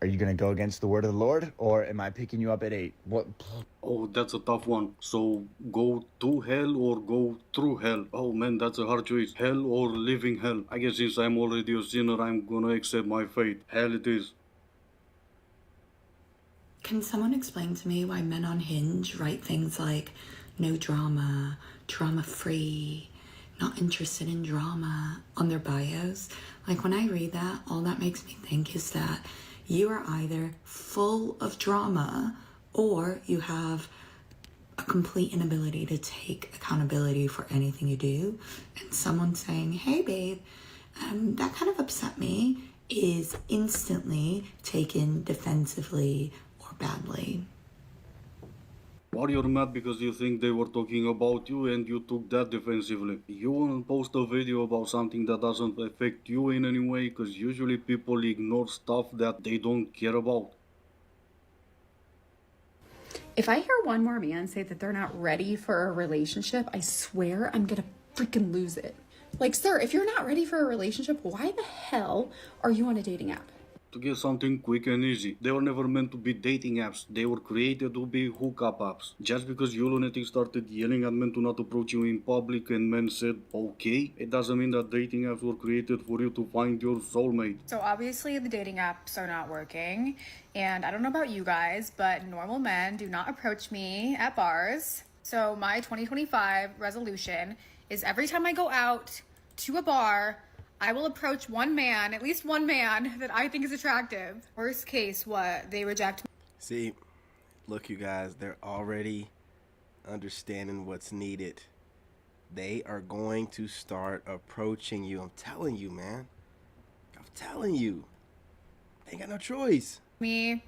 Are you going to go against the word of the Lord, or am I picking you up at 8? What? Oh, that's a tough one. So, go to hell or go through hell? Oh man, that's a hard choice. Hell or living hell? I guess since I'm already a sinner, I'm gonna accept my fate. Hell it is. Can someone explain to me why men on Hinge write things like no drama, drama free, not interested in drama on their bios? Like when I read that, all that makes me think is that you are either full of drama or you have a complete inability to take accountability for anything you do. And someone saying, hey babe, that kind of upset me, is instantly taken defensively or badly. Or you're mad because you think they were talking about you and you took that defensively. You won't post a video about something that doesn't affect you in any way because usually people ignore stuff that they don't care about. If I hear one more man say that they're not ready for a relationship, I swear I'm gonna freaking lose it. Like, sir, if you're not ready for a relationship, why the hell are you on a dating app? To get something quick and easy. They were never meant to be dating apps. They were created to be hookup apps. Just because you lunatics started yelling at men to not approach you in public and men said okay, it doesn't mean that dating apps were created for you to find your soulmate. So obviously the dating apps are not working, and I don't know about you guys, but normal men do not approach me at bars. So my 2025 resolution is every time I go out to a bar, I will approach one man, at least one man that I think is attractive. Worst case, what? They reject me. See, look, you guys, they're already understanding what's needed. They are going to start approaching you. I'm telling you, man. I'm telling you. They ain't got no choice. Me.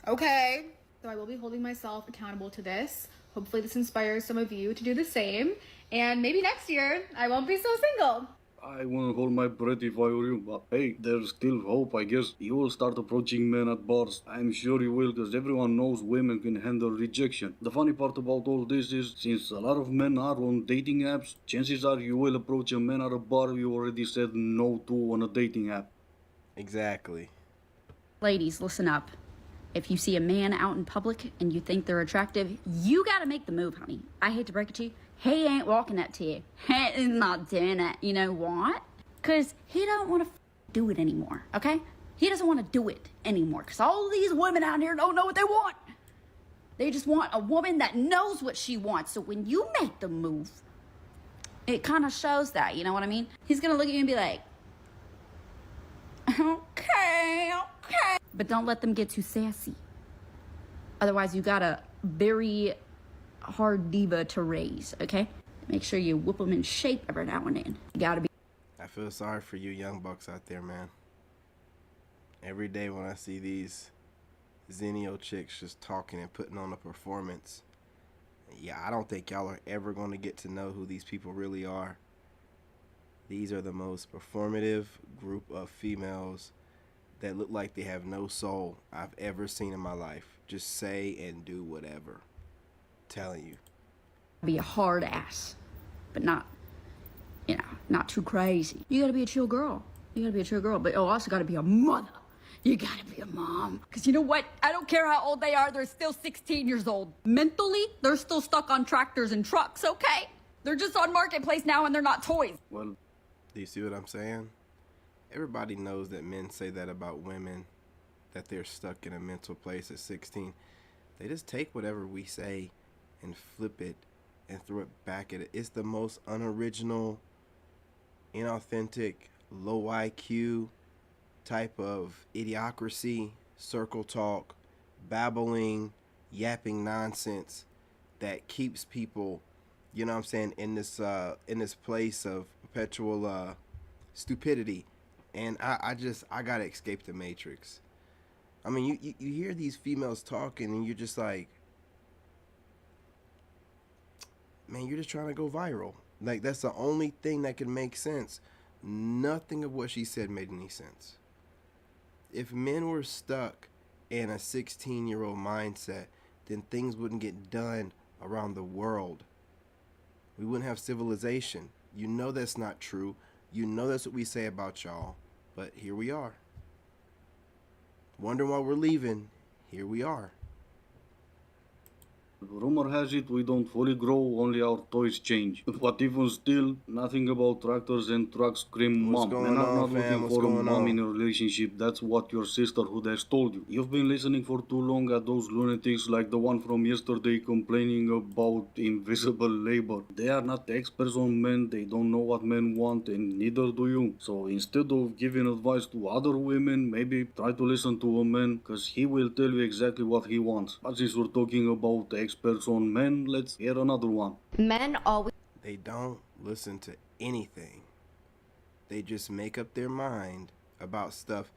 Okay. So I will be holding myself accountable to this. Hopefully this inspires some of you to do the same. And maybe next year I won't be so single. I wouldn't hold my breath if I were you, but hey, there's still hope, I guess. You will start approaching men at bars. I'm sure you will, because everyone knows women can handle rejection. The funny part about all this is, since a lot of men are on dating apps, chances are you will approach a man at a bar you already said no to on a dating app. Exactly. Ladies, listen up. If you see a man out in public and you think they're attractive, you gotta make the move, honey. I hate to break it to you. He ain't walking up to you. He's not doing it. You know what? Because he don't want to do it anymore, okay? He doesn't want to do it anymore because all these women out here don't know what they want. They just want a woman that knows what she wants. So when you make the move, it kind of shows that, you know what I mean? He's going to look at you and be like, okay. But don't let them get too sassy. Otherwise, you got a very hard diva to raise, okay? Make sure you whoop them in shape every now and then. You gotta be. I feel sorry for you young bucks out there, man. Every day when I see these Zenio chicks just talking and putting on a performance, yeah, I don't think y'all are ever going to get to know who these people really are. These are the most performative group of females that look like they have no soul I've ever seen in my life. Just say and do whatever. Telling you. Be a hard ass, but not, you know, not too crazy. You gotta be a chill girl. But you also gotta be a mother. You gotta be a mom. Because you know what? I don't care how old they are, they're still 16 years old. Mentally, they're still stuck on tractors and trucks, okay? They're just on Marketplace now and they're not toys. Well, do you see what I'm saying? Everybody knows that men say that about women, that they're stuck in a mental place at 16. They just take whatever we say and flip it and throw it back at it. It's the most unoriginal, inauthentic, low IQ type of idiocracy, circle talk, babbling, yapping nonsense that keeps people, you know what I'm saying, in this place of perpetual stupidity. And I gotta escape the matrix. I mean, you hear these females talking and you're just like, man, you're just trying to go viral. Like, that's the only thing that can make sense. Nothing of what she said made any sense. If men were stuck in a 16-year-old mindset, then things wouldn't get done around the world. We wouldn't have civilization. You know that's not true. You know that's what we say about y'all. But here we are. Wondering why we're leaving. Here we are. Rumor has it we don't fully grow, only our toys change. But even still, nothing about tractors and trucks scream What's mom. going Men are on, not fam? looking What's for a going mom on? in a relationship. That's what your sisterhood has told you. You've been listening for too long at those lunatics like the one from yesterday complaining about invisible labor. They are not experts on men, they don't know what men want, and neither do you. So instead of giving advice to other women, maybe try to listen to a man, cause he will tell you exactly what he wants. But since we're talking about experts on men, let's hear another one. Men always They don't listen to anything. They just make up their mind about stuff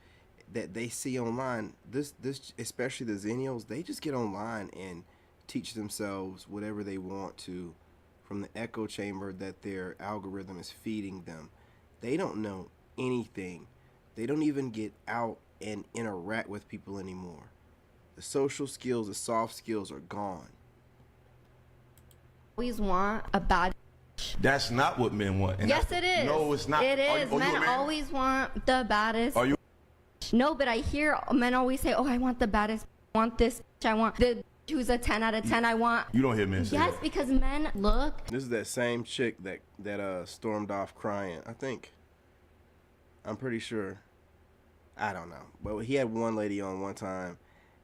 that they see online. This especially the Xennials, they just get online and teach themselves whatever they want to from the echo chamber that their algorithm is feeding them. They don't know anything. They don't even get out and interact with people anymore. The social skills, the soft skills are gone. want a bad. That's not what men want. And Yes, it is. No, it's not. It Are is. you a Men man? always want the baddest. Are you? No, but I hear men always say, "Oh, I want the baddest. I want this. I want the who's a 10 out of 10. I want." You don't hear men say Yes, that. because men look. This is that same chick that stormed off crying. I think. I'm pretty sure. I don't know. But he had one lady on one time,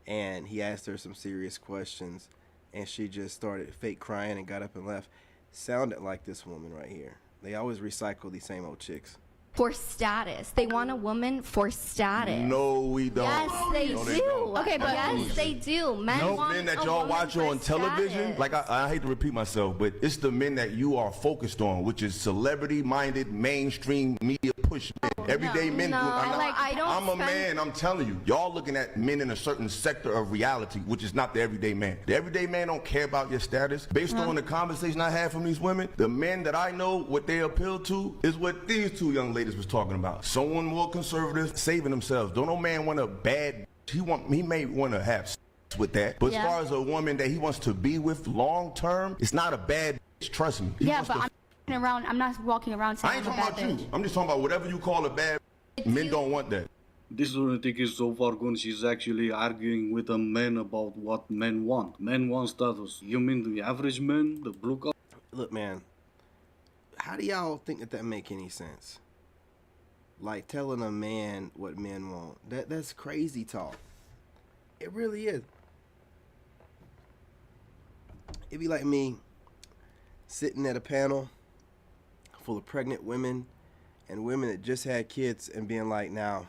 and he asked her some serious questions, and she just started fake crying and got up and left. Sounded like this woman right here. They always recycle these same old chicks. For status. They want a woman for status. No, we don't. Yes, they No, do. don't. Okay, but That's yes, they do. Men No want men that a y'all woman watch for on television, status. like I hate to repeat myself, but it's the men that you are focused on, which is celebrity-minded, mainstream media push men. Everyday men. no, I don't I'm a spend- man. I'm telling you, y'all looking at men in a certain sector of reality, which is not the everyday man. The everyday man don't care about your status. Based on the conversation I had from these women, the men that I know, what they appeal to is what these two young ladies was talking about. Someone more conservative, saving themselves. Don't no man want a bad. He may want to have sex with that, but Yeah. as far as a woman that he wants to be with long term, it's not a bad. Trust me. He Yeah, wants but to- I'm not walking around saying I ain't I'm a talking bad about bitch. you. I'm just talking about whatever you call a bad. Men don't want that. This lunatic is so far gone, she's actually arguing with a man about what men want. Men want status. You mean the average man, the blue collar? Look, man. How do y'all think that make any sense? Like telling a man what men want. That's crazy talk. It really is. It'd be like me sitting at a panel full of pregnant women and women that just had kids and being like, now,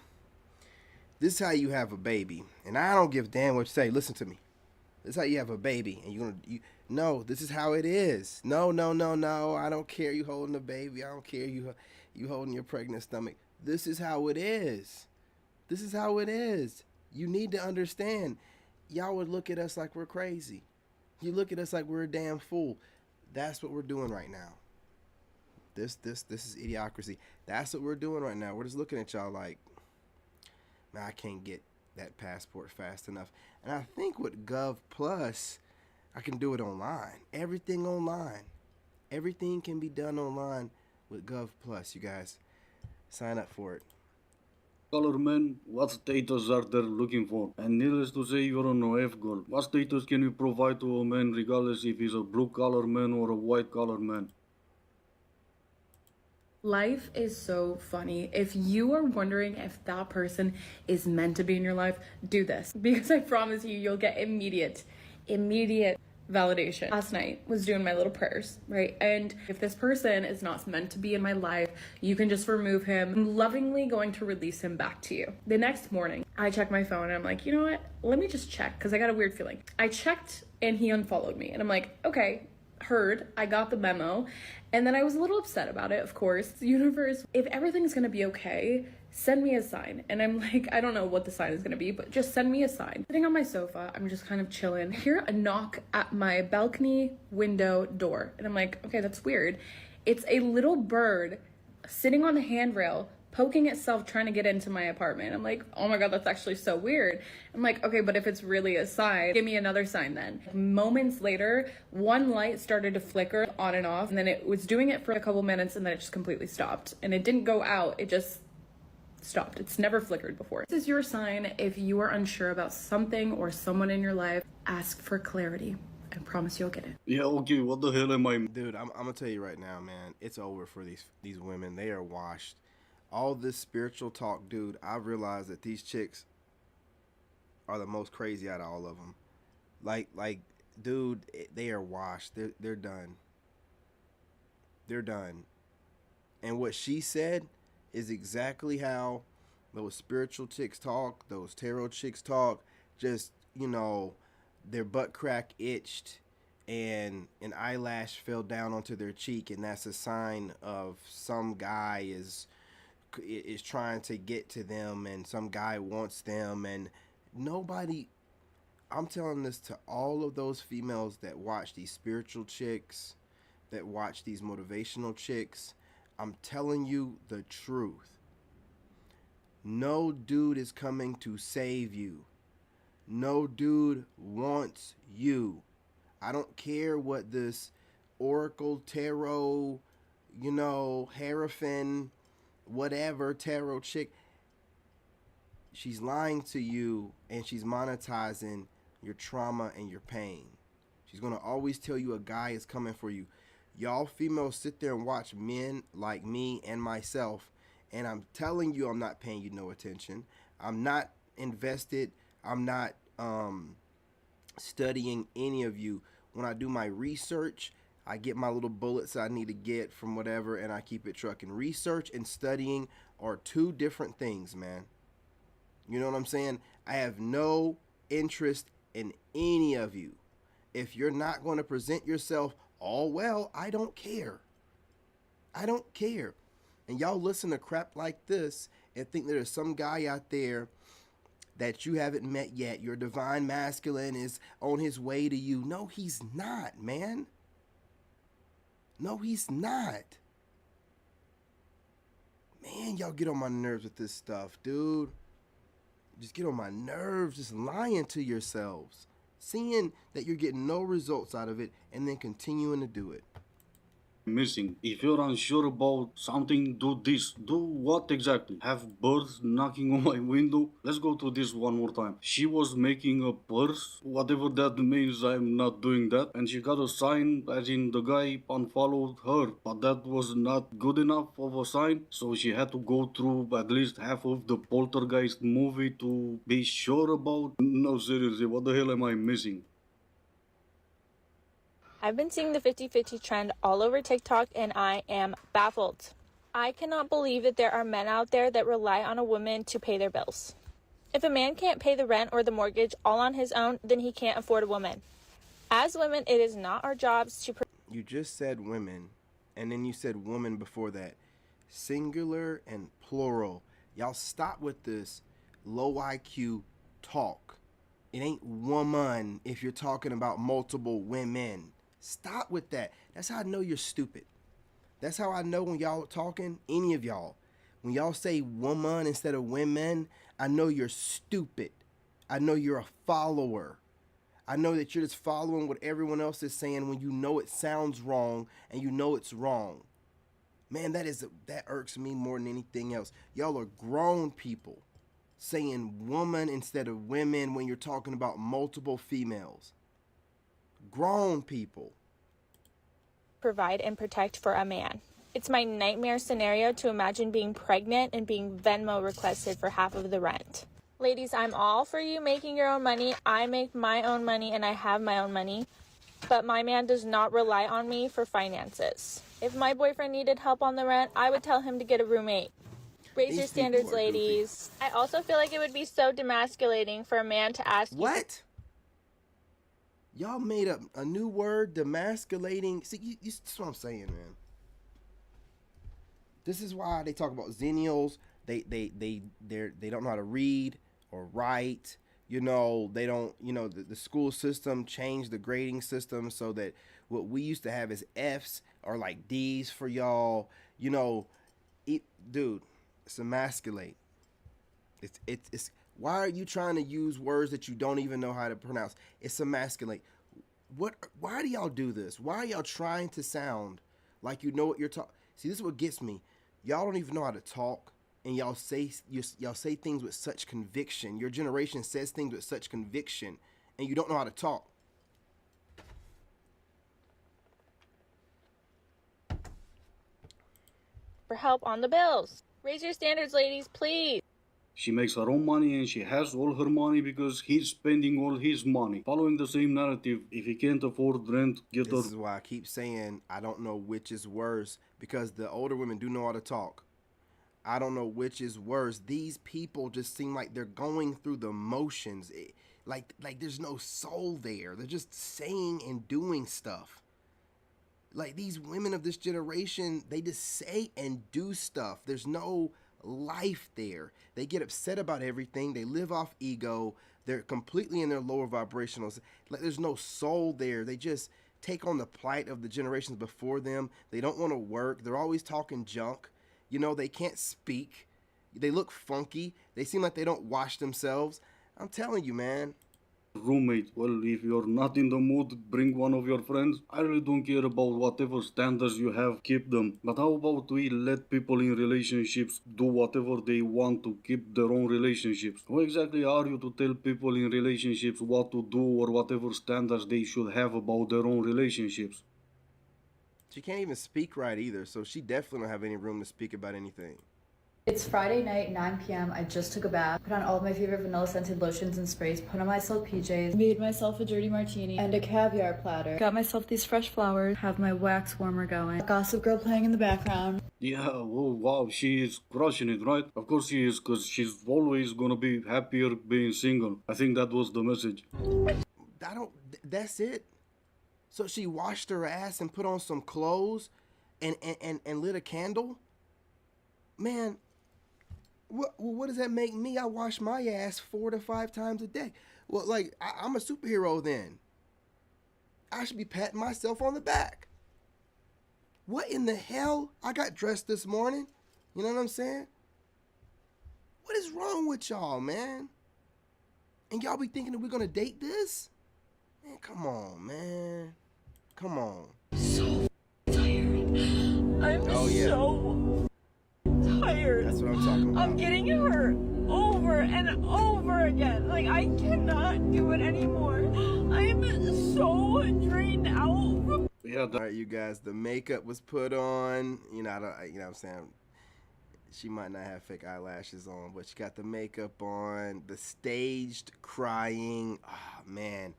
this is how you have a baby. And I don't give a damn what you say. Listen to me. This is how you have a baby. And no, this is how it is. No. I don't care you holding the baby. I don't care you holding your pregnant stomach. This is how it is. This is how it is. You need to understand. Y'all would look at us like we're crazy. You look at us like we're a damn fool. That's what we're doing right now. This is idiocracy. That's what we're doing right now. We're just looking at y'all like, man, I can't get that passport fast enough. And I think with Gov Plus, I can do it online. Everything online. Everything can be done online with Gov Plus, you guys. Sign up for it. Color men, what status are they looking for? And needless to say, you're an OF girl. What status can you provide to a man regardless if he's a blue collar man or a white collar man? Life is so funny. If you are wondering if that person is meant to be in your life, do this. Because I promise you, you'll get immediate validation. Last night was doing my little prayers, right? And if this person is not meant to be in my life, you can just remove him. I'm lovingly going to release him back to you. The next morning, I check my phone and I'm like, you know what? Let me just check because I got a weird feeling. I checked and he unfollowed me. And I'm like, okay, heard, I got the memo. And then I was a little upset about it, of course. Universe, if everything's gonna be okay, send me a sign. And I'm like, I don't know what the sign is gonna be, but just send me a sign. Sitting on my sofa, I'm just kind of chilling. I hear a knock at my balcony window door. And I'm like, okay, that's weird. It's a little bird sitting on the handrail, poking itself, trying to get into my apartment. I'm like, oh my God, that's actually so weird. I'm like, okay, but if it's really a sign, give me another sign then. Moments later, one light started to flicker on and off, and then it was doing it for a couple minutes, and then it just completely stopped. And it didn't go out, it just stopped. It's never flickered before. This is your sign. If you are unsure about something or someone in your life, ask for clarity. I promise you'll get it. Yeah, okay, what the hell am I? Dude, I'm gonna tell you right now, man. It's over for these women. They are washed. All this spiritual talk, dude. I realized that these chicks are the most crazy out of all of them. Like, dude, they are washed. They're done. They're done. And what she said is exactly how those spiritual chicks talk. Those tarot chicks talk. Just, you know, their butt crack itched and an eyelash fell down onto their cheek, and that's a sign of some guy is trying to get to them, and some guy wants them. And nobody, I'm telling this to all of those females that watch these spiritual chicks, that watch these motivational chicks, I'm telling you the truth. No dude is coming to save you. No dude wants you. I don't care what this Oracle Tarot, you know, Hierophant, whatever tarot chick, she's lying to you, and she's monetizing your trauma and your pain. She's going to always tell you a guy is coming for you. Y'all females sit there and watch men like me and myself, and I'm telling you, I'm not paying you no attention. I'm not invested. I'm not studying any of you. When I do my research, I get my little bullets I need to get from whatever, and I keep it trucking. Research and studying are two different things, man. You know what I'm saying? I have no interest in any of you. If you're not going to present yourself all well, I don't care. I don't care. And y'all listen to crap like this and think there's some guy out there that you haven't met yet. Your divine masculine is on his way to you. No, he's not, man. No, he's not. Man, y'all get on my nerves with this stuff, dude. Just get on my nerves, just lying to yourselves. Seeing that you're getting no results out of it and then continuing to do it. Missing. If you're unsure about something, do this. Do what exactly? Have birds knocking on my window? Let's go through this one more time. She was making a purse, whatever that means. I'm not doing that. And she got a sign, as in the guy unfollowed her, but that was not good enough of a sign, so she had to go through at least half of the Poltergeist movie to be sure about. No, seriously, what the hell am I missing? I've been seeing the 50-50 trend all over TikTok, and I am baffled. I cannot believe that there are men out there that rely on a woman to pay their bills. If a man can't pay the rent or the mortgage all on his own, then he can't afford a woman. As women, it is not our jobs to... You just said women, and then you said woman before that. Singular and plural. Y'all stop with this low IQ talk. It ain't woman if you're talking about multiple women. Stop with that. That's how I know you're stupid. That's how I know when y'all talking, any of y'all, when y'all say woman instead of women, I know you're stupid. I know you're a follower. I know that you're just following what everyone else is saying when you know it sounds wrong and you know it's wrong. Man, that irks me more than anything else. Y'all are grown people saying woman instead of women when you're talking about multiple females. Grown people. Provide and protect for a man. It's my nightmare scenario to imagine being pregnant and being Venmo requested for half of the rent. Ladies, I'm all for you making your own money. I make my own money and I have my own money. But my man does not rely on me for finances. If my boyfriend needed help on the rent, I would tell him to get a roommate. Raise your standards, ladies. I also feel like it would be so demasculating for a man to ask you... What? Y'all made up a new word, demasculating. See, that's what I'm saying, man. This is why they talk about Xennials. They don't know how to read or write. You know, they don't, you know, the school system changed the grading system so that what we used to have as F's are like D's for y'all. You know, dude, it's emasculate. It's why are you trying to use words that you don't even know how to pronounce? It's emasculate. Why do y'all do this? Why are y'all trying to sound like you know what you're talking? See, this is what gets me. Y'all don't even know how to talk and y'all say things with such conviction. Your generation says things with such conviction, and you don't know how to talk. For help on the bills. Raise your standards, ladies, please. She makes her own money and she has all her money because he's spending all his money. Following the same narrative, if he can't afford rent, get her... This is why I keep saying I don't know which is worse, because the older women do know how to talk. I don't know which is worse. These people just seem like they're going through the motions. Like there's no soul there. They're just saying and doing stuff. Like these women of this generation, they just say and do stuff. There's no life there. They get upset about everything. They live off ego. They're completely in their lower vibrationals. Like there's no soul there. They just take on the plight of the generations before them. They don't want to work. They're always talking junk. You know, they can't speak. They look funky. They seem like they don't wash themselves. I'm telling you, man. Roommate, well, if you're not in the mood, bring one of your friends. I really don't care about whatever standards you have, keep them. But how about we let people in relationships do whatever they want to keep their own relationships? Who exactly are you to tell people in relationships what to do or whatever standards they should have about their own relationships? She can't even speak right either, so she definitely don't have any room to speak about anything. It's Friday night, 9 p.m. I just took a bath, put on all of my favorite vanilla scented lotions and sprays, put on my silk PJs, made myself a dirty martini and a caviar platter, got myself these fresh flowers, have my wax warmer going, Gossip Girl playing in the background. Yeah, oh wow, she is crushing it, right? Of course she is, because she's always gonna be happier being single. I think that was the message. That's it? So she washed her ass and put on some clothes and lit a candle? Man, what does that make me? I wash my ass 4 to 5 times a day. Well, like, I'm a superhero then. I should be patting myself on the back. What in the hell? I got dressed this morning. You know what I'm saying? What is wrong with y'all, man? And y'all be thinking that we're gonna date this? Man, come on, man. Come on. So tired. I'm so tired. That's what I'm talking about. I'm getting hurt over and over again. Like, I cannot do it anymore. I'm so drained out. Yeah. All right, you guys. The makeup was put on. You know, you know what I'm saying? She might not have fake eyelashes on, but she got the makeup on. The staged crying. Oh, man.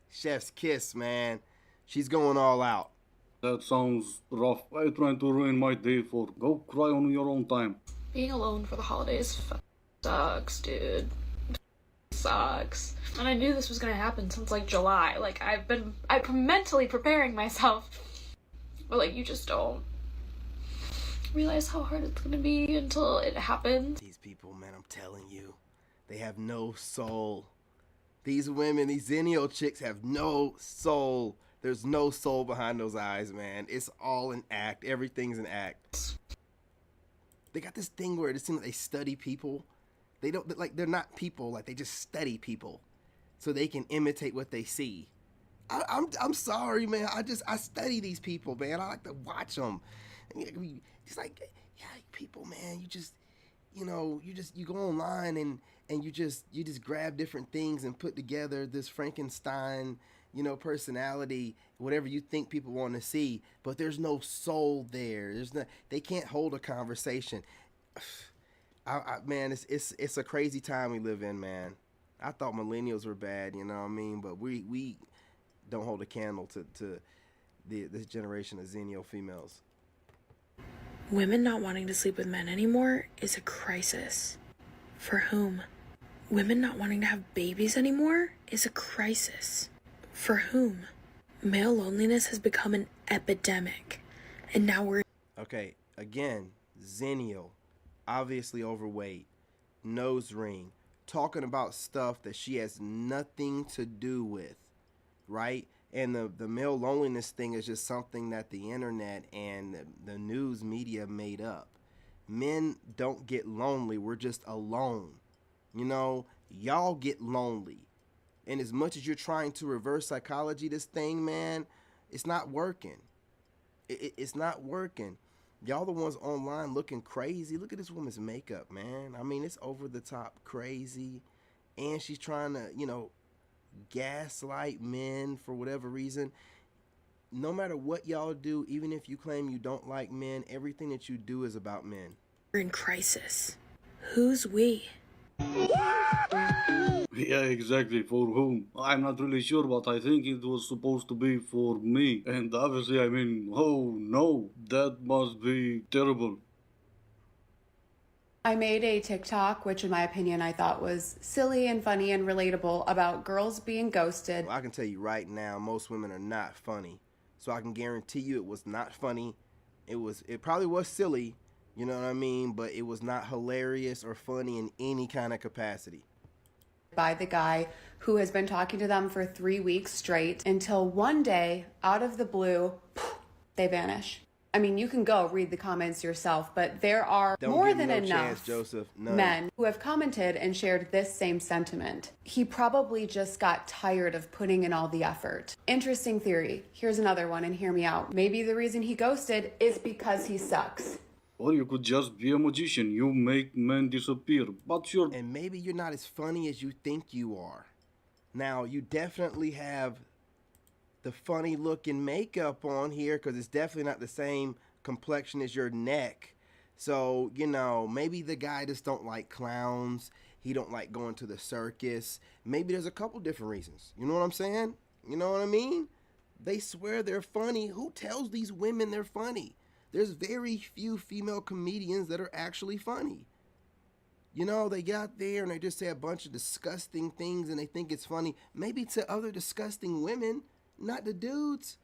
Chef's kiss, man. She's going all out. That sounds rough. Why are you trying to ruin my day for? Go cry on your own time. Being alone for the holidays sucks, dude. Sucks. And I knew this was gonna happen since like July. Like I've been mentally preparing myself. But like you just don't realize how hard it's gonna be until it happens. These people, man, I'm telling you, they have no soul. These women, these Zennial chicks have no soul. There's no soul behind those eyes, man. It's all an act. Everything's an act. They got this thing where it seems like they study people. They don't, like, they're not people. Like, they just study people so they can imitate what they see. I'm sorry, man. I study these people, man. I like to watch them. It's like, yeah, people, man, you just, you know, you go online and you just grab different things and put together this Frankenstein, you know, personality, whatever you think people want to see, but there's no soul there. They can't hold a conversation. Man, it's a crazy time we live in, man. I thought millennials were bad, you know what I mean? But we don't hold a candle to this generation of Zennial females. Women not wanting to sleep with men anymore is a crisis. For whom? Women not wanting to have babies anymore is a crisis. For whom? Male loneliness has become an epidemic. And now we're... Okay, again, Zennial, obviously overweight, nose ring, talking about stuff that she has nothing to do with, right? And the male loneliness thing is just something that the internet and the news media made up. Men don't get lonely. We're just alone. You know, y'all get lonely. And as much as you're trying to reverse psychology this thing, man, it's not working. It's not working. Y'all the ones online looking crazy. Look at this woman's makeup, man. I mean, it's over the top crazy. And she's trying to, you know, gaslight men for whatever reason. No matter what y'all do, even if you claim you don't like men, everything that you do is about men. We're in crisis. Who's we? Yeah, exactly. For whom? I'm not really sure, but I think it was supposed to be for me. And obviously, I mean, oh no, that must be terrible. I made a TikTok, which in my opinion I thought was silly and funny and relatable, about girls being ghosted. Well, I can tell you right now, most women are not funny. So I can guarantee you it was not funny. It probably was silly, you know what I mean? But it was not hilarious or funny in any kind of capacity. By the guy who has been talking to them for 3 weeks straight until one day, out of the blue, they vanish. I mean, you can go read the comments yourself, but there are more than enough men who have commented and shared this same sentiment. He probably just got tired of putting in all the effort. Interesting theory. Here's another one, and hear me out. Maybe the reason he ghosted is because he sucks. Or you could just be a magician. You make men disappear. But you're... And maybe you're not as funny as you think you are. Now, you definitely have the funny looking makeup on here, because it's definitely not the same complexion as your neck. So, you know, maybe the guy just don't like clowns. He don't like going to the circus. Maybe there's a couple different reasons. You know what I'm saying? You know what I mean? They swear they're funny. Who tells these women they're funny? There's very few female comedians that are actually funny. You know, they get out there and they just say a bunch of disgusting things and they think it's funny. Maybe to other disgusting women, not the dudes.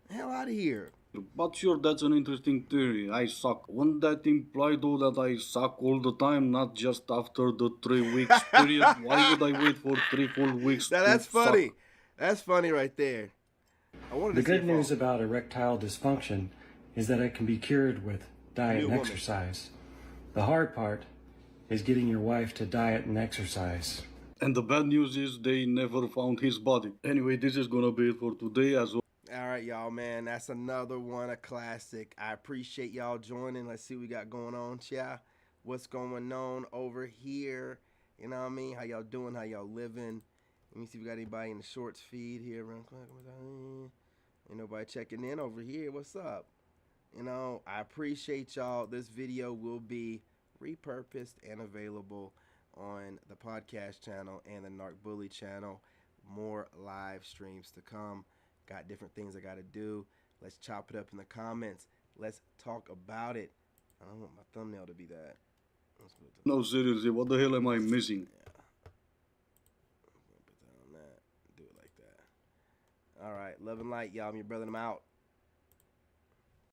Hell out of here. But sure, that's an interesting theory. I suck. Wouldn't that imply though that I suck all the time, not just after the 3 weeks period? Why would I wait for 3 full weeks? Now that's funny. That's funny right there. The good news about erectile dysfunction is that it can be cured with diet and exercise. The hard part is getting your wife to diet and exercise. And the bad news is they never found his body. Anyway, this is gonna be it for today as well. All right, y'all, man. That's another one, a classic. I appreciate y'all joining. Let's see what we got going on, chia. What's going on over here? You know what I mean? How y'all doing? How y'all living? Let me see if we got anybody in the shorts feed here. Ain't nobody checking in over here. What's up? You know, I appreciate y'all. This video will be repurposed and available on the podcast channel and the Narc Bully channel. More live streams to come. Got different things I got to do. Let's chop it up in the comments. Let's talk about it. I don't want my thumbnail to be that. No, seriously, what the hell am I missing? Yeah. Put that on that. Do it like that. All right. Love and light, y'all. I'm your brother, and I'm out.